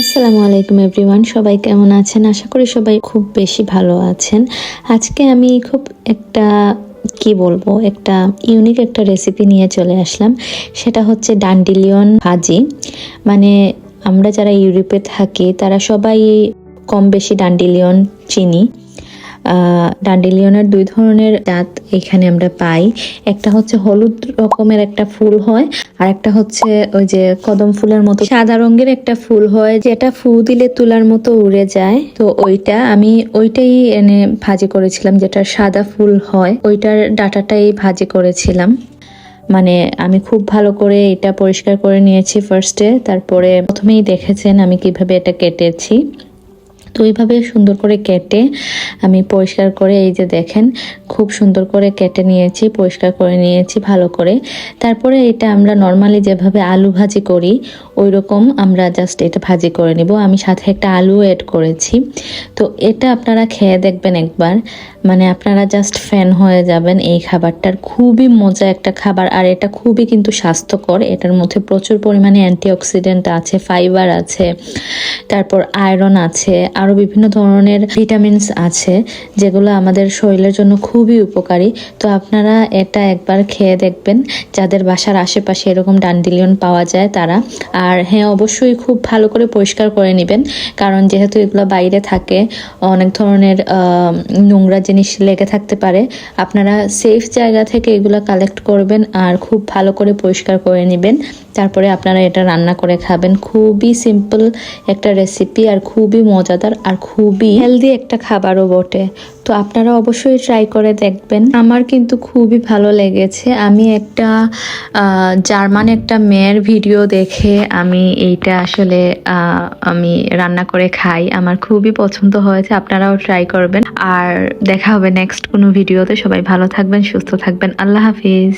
আসসালামু আলাইকুম এভরিওয়ান, সবাই কেমন আছেন? আশা করি সবাই খুব বেশি ভালো আছেন। আজকে আমি খুব একটা কি বলবো একটা ইউনিক একটা রেসিপি নিয়ে চলে আসলাম। সেটা হচ্ছে ডান্ডিলিয়ন ভাজি। মানে আমরা যারা ইউরোপে থাকি তারা সবাই কম বেশি ডান্ডিলিয়ন চিনি। ডান্ডিলিয়নের দুই ধরনের জাত এখানে আমরা পাই। একটা হচ্ছে হলুদ রকমের একটা ফুল হয়, আর একটা হচ্ছে ওই যে কদম ফুলের মতো সাদা রঙের একটা ফুল হয়, যেটা ফু দিলে তুলার মতো উড়ে যায়। তো ওইটাই এনে ভাজি করেছিলাম, যেটা সাদা ফুল হয় ওইটার ডাটাটাই ভাজি করেছিলাম। মানে আমি খুব ভালো করে এটা পরিষ্কার করে নিয়েছি ফার্স্টে, তারপরে প্রথমেই দেখেছেন আমি কিভাবে এটা কেটেছি। তো এইভাবে সুন্দর করে কেটে আমি পরিষ্কার করে, এই যে দেখেন খুব সুন্দর করে কেটে নিয়েছি, পরিষ্কার করে নিয়েছি ভালো করে। তারপরে এটা আমরা নর্মালি যেভাবে আলু ভাজি করি ওই রকম আমরা জাস্ট এটা ভাজি করে নিব। আমি সাথে একটা আলু এড করেছি। তো এটা আপনারা খেয়ে দেখবেন একবার, মানে আপনারা জাস্ট ফ্যান হয়ে যাবেন এই খাবারটার। খুবই মজা একটা খাবার, আর এটা খুবই কিন্তু স্বাস্থ্যকর। এটার মধ্যে প্রচুর পরিমাণে অ্যান্টিঅক্সিডেন্ট আছে, ফাইবার আছে, তারপর আয়রন আছে, আরও বিভিন্ন ধরনের ভিটামিনস আছে যেগুলো আমাদের শরীরের জন্য খুবই উপকারী। তো আপনারা এটা একবার খেয়ে দেখবেন, যাদের বাসার আশেপাশে এরকম ডান্ডিলিয়ন পাওয়া যায় তারা। আর হ্যাঁ, অবশ্যই খুব ভালো করে পরিষ্কার করে নেবেন, কারণ যেহেতু এগুলো বাইরে থাকে অনেক ধরনের নোংরা জিনিস লেগে থাকতে পারে। আপনারা সেফ জায়গা থেকে এগুলো কালেক্ট করবেন আর খুব ভালো করে পরিষ্কার করে নেবেন। তারপরে আপনারা এটা রান্না করে খাবেন। খুবই সিম্পল একটা রেসিপি, আর খুবই মজাদার, আর খুবই হেলদি একটা খাবারও বটে। তো আপনারা অবশ্যই ট্রাই করে দেখবেন। আমার কিন্তু খুবই ভালো লেগেছে। আমি একটা জার্মান একটা মেয়ের ভিডিও দেখে আমি এইটা আসলে আমি রান্না করে খাই। আমার খুবই পছন্দ হয়েছে, আপনারাও ট্রাই করবেন। আর দেখা হবে নেক্সট কোনো ভিডিওতে। সবাই ভালো থাকবেন, সুস্থ থাকবেন। আল্লাহ হাফিজ।